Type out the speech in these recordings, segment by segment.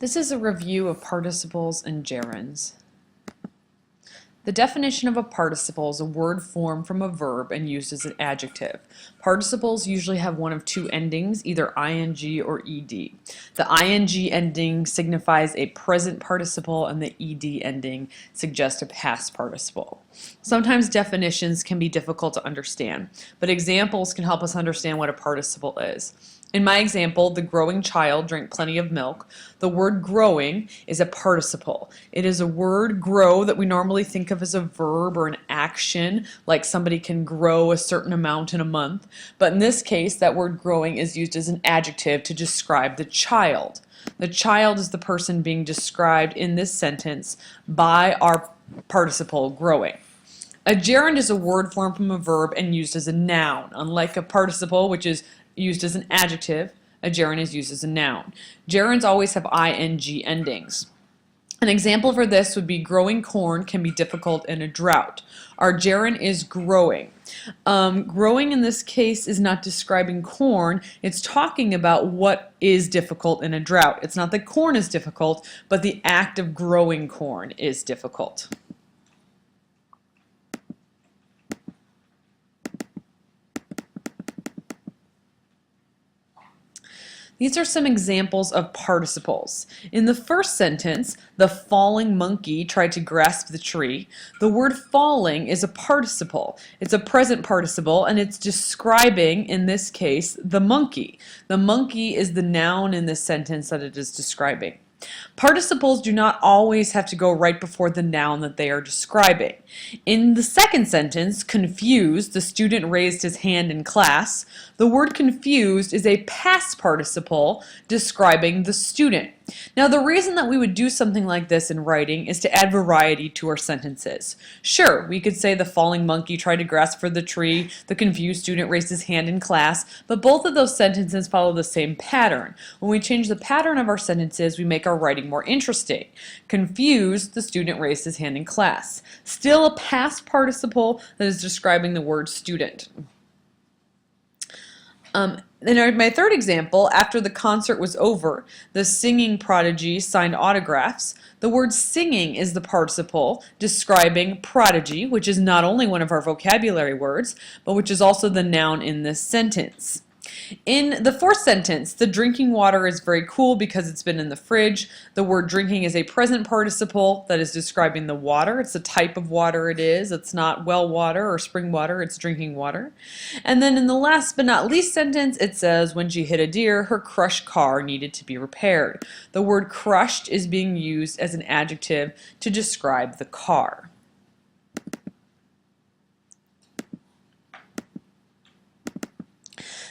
This is a review of participles and gerunds. The definition of a participle is a word formed from a verb and used as an adjective. Participles usually have one of two endings, either ing or ed. The ing ending signifies a present participle and the ed ending suggests a past participle. Sometimes definitions can be difficult to understand, but examples can help us understand what a participle is. In my example, the growing child drank plenty of milk. The word growing is a participle. It is a word, grow, that we normally think of as a verb or an action, like somebody can grow a certain amount in a month. But in this case, that word growing is used as an adjective to describe the child. The child is the person being described in this sentence by our participle, growing. A gerund is a word formed from a verb and used as a noun. Unlike a participle, which is used as an adjective, a gerund is used as a noun. Gerunds always have ing endings. An example for this would be growing corn can be difficult in a drought. Our gerund is growing. Growing in this case is not describing corn, it's talking about what is difficult in a drought. It's not that corn is difficult, but the act of growing corn is difficult. These are some examples of participles. In the first sentence, the falling monkey tried to grasp the tree. The word falling is a participle. It's a present participle and it's describing, in this case, the monkey. The monkey is the noun in this sentence that it is describing. Participles do not always have to go right before the noun that they are describing. In the second sentence, confused, the student raised his hand in class, the word confused is a past participle describing the student. Now, the reason that we would do something like this in writing is to add variety to our sentences. Sure, we could say the falling monkey tried to grasp for the tree, the confused student raised his hand in class, but both of those sentences follow the same pattern. When we change the pattern of our sentences, we make our writing more interesting. Confused, the student raised his hand in class. Still a past participle that is describing the word student. In my third example, after the concert was over, the singing prodigy signed autographs. The word singing is the participle describing prodigy, which is not only one of our vocabulary words, but which is also the noun in this sentence. In the fourth sentence, the drinking water is very cool because it's been in the fridge. The word drinking is a present participle that is describing the water. It's the type of water it is. It's not well water or spring water, it's drinking water. And then in the last but not least sentence, it says when she hit a deer, her crushed car needed to be repaired. The word crushed is being used as an adjective to describe the car.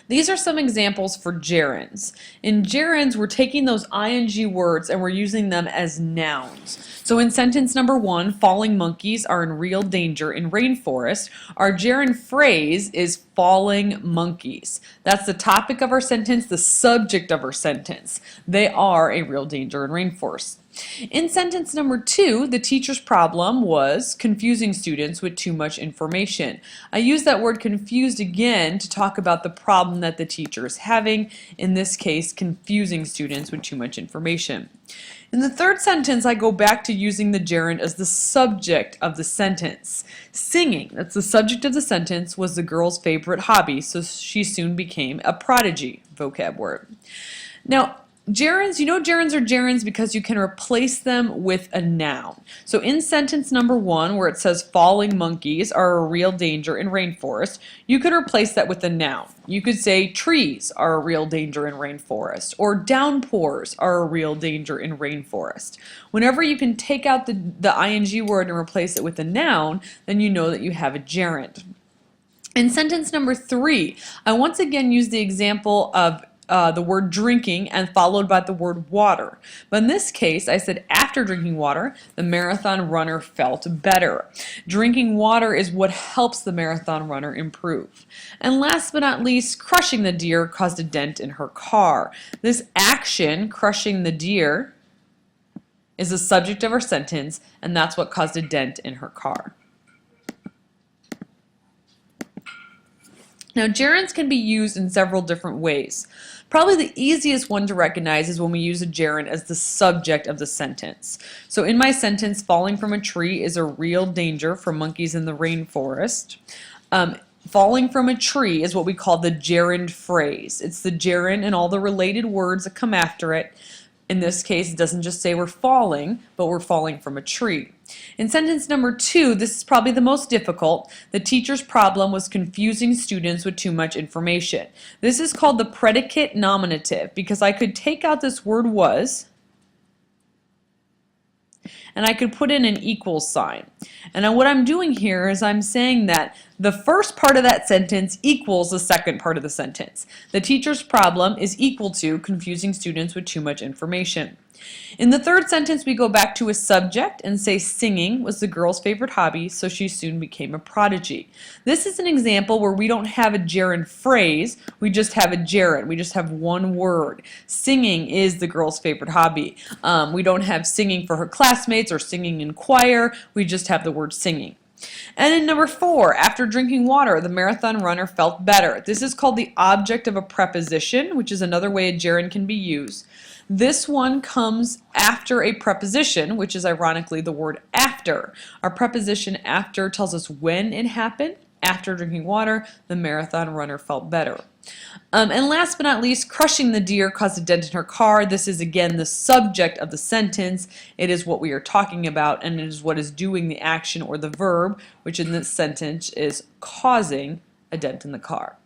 These are some examples for gerunds. In gerunds, we're taking those ing words and we're using them as nouns. So in sentence number 1, falling monkeys are in real danger in rainforest, our gerund phrase is falling monkeys. That's the topic of our sentence, the subject of our sentence. They are a real danger in rainforest. In sentence number 2, the teacher's problem was confusing students with too much information. I use that word confused again to talk about the problem that the teacher is having, in this case, confusing students with too much information. In the third sentence, I go back to using the gerund as the subject of the sentence. Singing, that's the subject of the sentence, was the girl's favorite hobby, so she soon became a prodigy, vocab word. Now, gerunds, you know gerunds are gerunds because you can replace them with a noun. So in sentence number 1, where it says falling monkeys are a real danger in rainforest, you could replace that with a noun. You could say trees are a real danger in rainforest, or downpours are a real danger in rainforest. Whenever you can take out the ing word and replace it with a noun, then you know that you have a gerund. In sentence number 3, I once again use the example of the word drinking and followed by the word water. But in this case, I said after drinking water, the marathon runner felt better. Drinking water is what helps the marathon runner improve. And last but not least, crushing the deer caused a dent in her car. This action, crushing the deer, is the subject of our sentence, and that's what caused a dent in her car. Now, gerunds can be used in several different ways. Probably the easiest one to recognize is when we use a gerund as the subject of the sentence. So in my sentence, falling from a tree is a real danger for monkeys in the rainforest. Falling from a tree is what we call the gerund phrase. It's the gerund and all the related words that come after it. In this case, it doesn't just say we're falling, but we're falling from a tree. In sentence number 2, this is probably the most difficult. The teacher's problem was confusing students with too much information. This is called the predicate nominative because I could take out this word was and I could put in an equal sign. And now what I'm doing here is I'm saying that the first part of that sentence equals the second part of the sentence. The teacher's problem is equal to confusing students with too much information. In the third sentence, we go back to a subject and say singing was the girl's favorite hobby, so she soon became a prodigy. This is an example where we don't have a gerund phrase, we just have a gerund. We just have one word. Singing is the girl's favorite hobby. We don't have singing for her classmates or singing in choir, we just have the word singing. And in number 4, after drinking water, the marathon runner felt better. This is called the object of a preposition, which is another way a gerund can be used. This one comes after a preposition, which is ironically the word after. Our preposition after tells us when it happened. After drinking water, the marathon runner felt better. And last but not least, crushing the deer caused a dent in her car. This is again the subject of the sentence. It is what we are talking about, and it is what is doing the action or the verb, which in this sentence is causing a dent in the car.